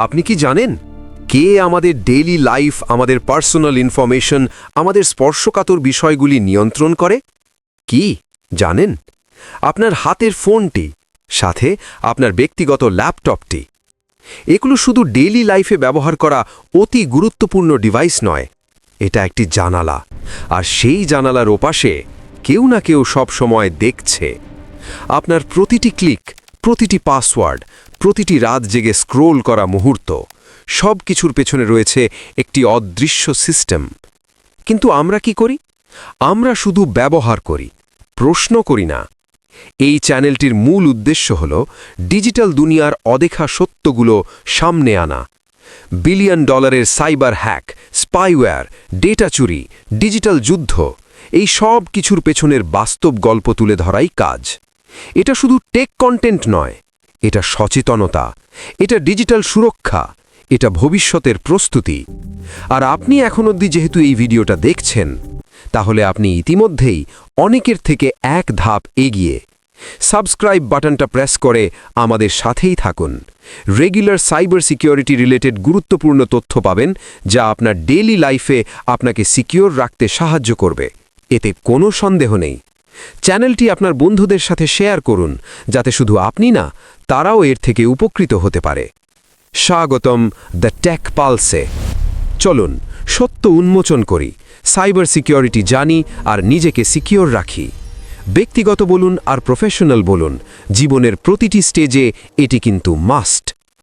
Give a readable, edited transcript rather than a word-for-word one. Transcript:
আপনি কি জানেন কে আমাদের ডেইলি লাইফ, আমাদের পার্সোনাল ইনফরমেশন, আমাদের স্পর্শকাতর বিষয়গুলি নিয়ন্ত্রণ করে? কি জানেন? আপনার হাতের ফোনটি, সাথে আপনার ব্যক্তিগত ল্যাপটপটি। এগুলো শুধু ডেইলি লাইফে ব্যবহার করা অতি গুরুত্বপূর্ণ ডিভাইস নয়, এটা একটি জানালা। আর সেই জানালার ওপাশে কেউ না কেউ সব সময় দেখছে। আপনার প্রতিটি ক্লিক, প্রতিটি পাসওয়ার্ড, প্রতিটি রাত জেগে স্ক্রোল করা মুহূর্ত, সব কিছুর পেছনে রয়েছে একটি অদৃশ্য সিস্টেম। কিন্তু আমরা কি করি? আমরা শুধু ব্যবহার করি, প্রশ্ন করি না। এই চ্যানেলটির মূল উদ্দেশ্য হল ডিজিটাল দুনিয়ার অদেখা সত্যগুলো সামনে আনা। বিলিয়ন ডলারের সাইবার হ্যাক, স্পাইওয়্যার, ডেটা চুরি, ডিজিটাল যুদ্ধ, এই সব কিছুর পেছনের বাস্তব গল্প তুলে ধরাই কাজ। এটা শুধু টেক কন্টেন্ট নয়, এটা সচেতনতা, এটা ডিজিটাল সুরক্ষা, এটা ভবিষ্যতের প্রস্তুতি। আর আপনি এখন অবধি যেহেতু এই ভিডিওটা দেখছেন, তাহলে আপনি ইতিমধ্যেই অনেকের থেকে এক ধাপ এগিয়ে। সাবস্ক্রাইব বাটনটা প্রেস করে আমাদের সাথেই থাকুন। রেগুলার সাইবার সিকিউরিটি রিলেটেড গুরুত্বপূর্ণ তথ্য পাবেন, যা আপনার ডেইলি লাইফে আপনাকে সিকিউর রাখতে সাহায্য করবে। এতে কোনো সন্দেহ নেই। চ্যানেলটি আপনার বন্ধুদের সাথে শেয়ার করুন, যাতে শুধু আপনি না, তারাও এর থেকে উপকৃত হতে পারে। স্বাগতম দ্য টেক পালসে। চলুন সত্য উন্মোচন করি, সাইবার সিকিউরিটি জানি আর নিজেকে সিকিউর রাখি। ব্যক্তিগত বলুন আর প্রফেশনাল বলুন, জীবনের প্রতিটি স্টেজে এটি কিন্তু মাস্ট।